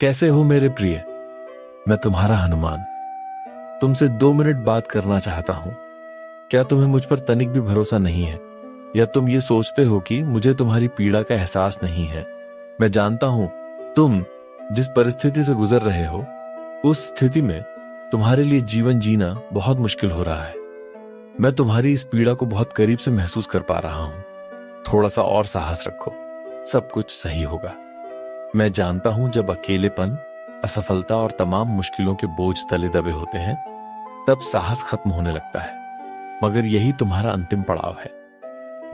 कैसे हो मेरे प्रिय? मैं तुम्हारा हनुमान तुमसे 2 मिनट बात करना चाहता हूं। क्या तुम्हें मुझ पर तनिक भी भरोसा नहीं है, या तुम ये सोचते हो कि मुझे तुम्हारी पीड़ा का एहसास नहीं है? मैं जानता हूं तुम जिस परिस्थिति से गुजर रहे हो, उस स्थिति में तुम्हारे लिए जीवन जीना बहुत मुश्किल हो रहा है। मैं तुम्हारी इस पीड़ा को बहुत करीब से महसूस कर पा रहा हूं। थोड़ा सा और साहस रखो, सब कुछ सही होगा। मैं जानता हूं जब अकेलेपन, असफलता और तमाम मुश्किलों के बोझ तले दबे होते हैं, तब साहस खत्म होने लगता है। मगर यही तुम्हारा अंतिम पड़ाव है।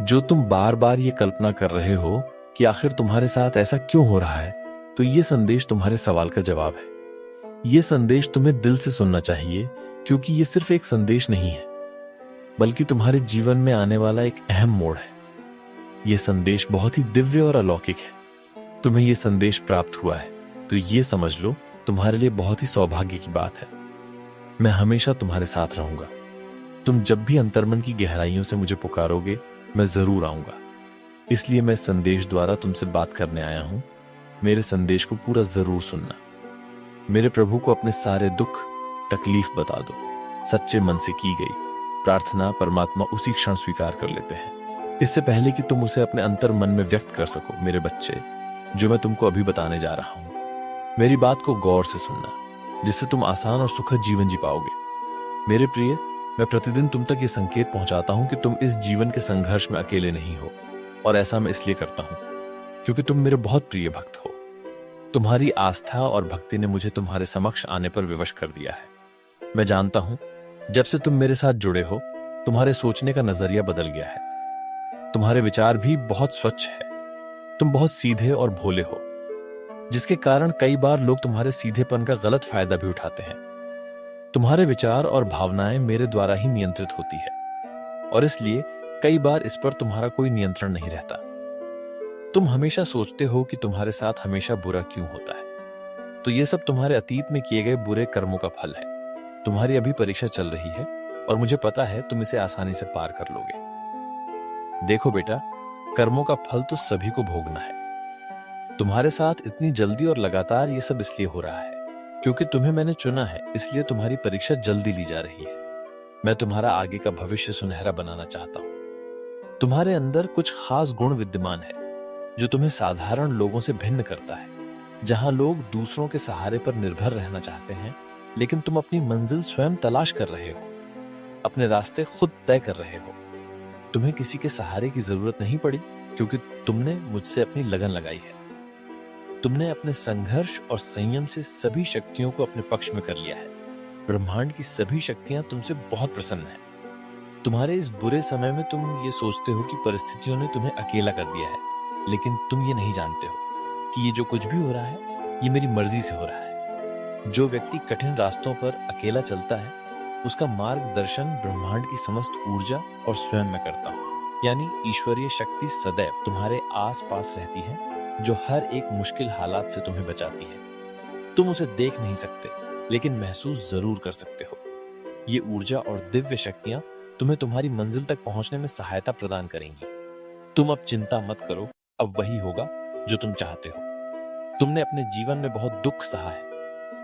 जो तुम बार बार ये कल्पना कर रहे हो कि आखिर तुम्हारे साथ ऐसा क्यों हो रहा है, तो ये संदेश तुम्हारे सवाल का जवाब है। ये संदेश तुम्हें दिल से सुनना चाहिए, क्योंकि ये सिर्फ एक संदेश नहीं है, बल्कि तुम्हारे जीवन में आने वाला एक अहम मोड़ है। ये संदेश बहुत ही दिव्य और अलौकिक है। तुम्हें ये संदेश प्राप्त हुआ है, तो ये समझ लो तुम्हारे लिए बहुत ही सौभाग्य की बात है। मैं हमेशा तुम्हारे साथ रहूंगा। तुम जब भी अंतर्मन की गहराइयों से मुझे पुकारोगे, मैं जरूर आऊंगा। इसलिए मैं संदेश द्वारा तुमसे बात करने आया हूं। मेरे संदेश को पूरा जरूर सुनना। मेरे प्रभु को अपने सारे दुख तकलीफ बता दो। सच्चे मन से की गई प्रार्थना परमात्मा उसी क्षण स्वीकार कर लेते हैं, इससे पहले कि तुम उसे अपने अंतर मन में व्यक्त कर सको। मेरे बच्चे, जो मैं तुमको अभी बताने जा रहा हूं, मेरी बात को गौर से सुनना, जिससे तुम आसान और सुखद जीवन जी पाओगे। मेरे प्रिय, मैं प्रतिदिन तुम तक ये संकेत पहुंचाता हूं कि तुम इस जीवन के संघर्ष में अकेले नहीं हो। और ऐसा मैं इसलिए करता हूं क्योंकि तुम मेरे बहुत प्रिय भक्त हो। तुम्हारी आस्था और भक्ति ने मुझे तुम्हारे समक्ष आने पर विवश कर दिया है। मैं जानता हूं जब से तुम मेरे साथ जुड़े हो, तुम्हारे सोचने का नजरिया बदल गया है। तुम्हारे विचार भी बहुत स्वच्छ है। तुम बहुत सीधे और भोले हो, जिसके कारण कई बार लोग तुम्हारे सीधेपन का गलत फायदा भी उठाते हैं। तुम्हारे विचार और भावनाएं मेरे द्वारा ही नियंत्रित होती है, और इसलिए कई बार इस पर तुम्हारा कोई नियंत्रण नहीं रहता। तुम हमेशा सोचते हो कि तुम्हारे साथ हमेशा बुरा क्यों होता है, तो ये सब तुम्हारे अतीत में किए गए बुरे कर्मों का फल है। तुम्हारी अभी परीक्षा चल रही है, और मुझे पता है तुम इसे आसानी से पार कर लोगे। देखो बेटा, कर्मों का फल तो सभी को भोगना है। तुम्हारे साथ इतनी जल्दी और लगातार ये सब इसलिए हो रहा है क्योंकि तुम्हें मैंने चुना है, इसलिए तुम्हारी परीक्षा जल्दी ली जा रही है। मैं तुम्हारा आगे का भविष्य सुनहरा बनाना चाहता हूं। तुम्हारे अंदर कुछ खास गुण विद्यमान है जो तुम्हें साधारण लोगों से भिन्न करता है। जहां लोग दूसरों के सहारे पर निर्भर रहना चाहते हैं, लेकिन तुम अपनी मंजिल स्वयं तलाश कर रहे हो, अपने रास्ते खुद तय कर रहे हो। तुम्हें किसी के सहारे की जरूरत नहीं पड़ी, क्योंकि तुमने मुझसे अपनी लगन लगाई है। तुमने अपने संघर्ष और संयम से सभी शक्तियों को अपने पक्ष में कर लिया है। ब्रह्मांड की सभी शक्तियां तुमसे बहुत प्रसन्न हैं। तुम्हारे इस बुरे समय में तुम ये सोचते हो कि परिस्थितियों ने तुम्हें अकेला कर दिया है, लेकिन तुम ये नहीं जानते हो कि ये जो कुछ भी हो रहा है, ये मेरी मर्जी से हो रहा है। जो व्यक्ति कठिन रास्तों पर अकेला चलता है, उसका मार्गदर्शन ब्रह्मांड की समस्त ऊर्जा और स्वयं मैं करता हूँ। यानी ईश्वरीय शक्ति सदैव तुम्हारे आस पास रहती है, जो हर एक मुश्किल हालात से तुम्हें बचाती है। तुम उसे देख नहीं सकते, लेकिन महसूस जरूर कर सकते हो। ये ऊर्जा और दिव्य शक्तियां तुम्हें तुम्हारी मंजिल तक पहुंचने में सहायता प्रदान करेंगी। तुम अब चिंता मत करो, अब वही होगा जो तुम चाहते हो। तुमने अपने जीवन में बहुत दुख सहा है।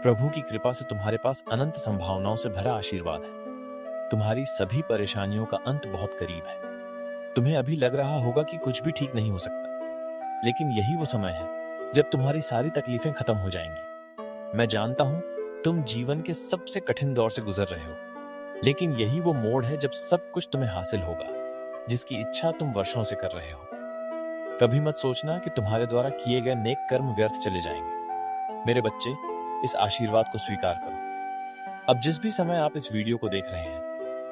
प्रभु की कृपा से तुम्हारे पास अनंत संभावनाओं से भरा आशीर्वाद है। तुम्हारी सभी परेशानियों का अंत बहुत करीब है। तुम्हें अभी लग रहा होगा कि कुछ भी ठीक नहीं हो सकता, लेकिन यही वो समय है जब तुम्हारी सारी तकलीफें खत्म हो जाएंगी। मैं जानता हूं तुम जीवन के सबसे कठिन दौर से गुजर रहे हो, लेकिन यही वो मोड़ है जब सब कुछ तुम्हें हासिल होगा, जिसकी इच्छा तुम वर्षों से कर रहे हो। कभी मत सोचना कि तुम्हारे द्वारा किए गए नेक कर्म व्यर्थ चले जाएंगे। मेरे बच्चे, इस आशीर्वाद को स्वीकार करो। अब जिस भी समय आप इस वीडियो को देख रहे हैं,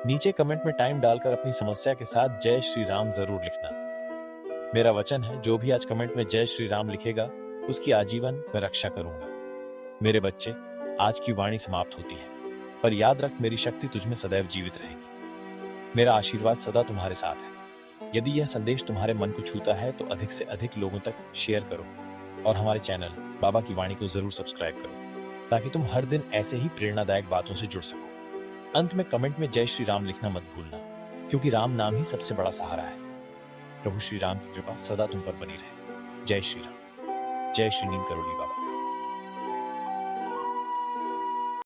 नीचे कमेंट में टाइम डालकर अपनी समस्या के साथ जय श्री राम जरूर लिखना। मेरा वचन है, जो भी आज कमेंट में जय श्री राम लिखेगा, उसकी आजीवन मैं रक्षा करूंगा। मेरे बच्चे, आज की वाणी समाप्त होती है, पर याद रख, मेरी शक्ति तुझमें सदैव जीवित रहेगी। मेरा आशीर्वाद सदा तुम्हारे साथ है। यदि यह संदेश तुम्हारे मन को छूता है, तो अधिक से अधिक लोगों तक शेयर करो, और हमारे चैनल बाबा की वाणी को जरूर सब्सक्राइब करो, ताकि तुम हर दिन ऐसे ही प्रेरणादायक बातों से जुड़ सको। अंत में कमेंट में जय श्री राम लिखना मत भूलना, क्योंकि राम नाम ही सबसे बड़ा सहारा है। प्रभु श्री राम की कृपा सदा तुम पर बनी रहे। जय श्री राम। जय श्री नीम करोली बाबा।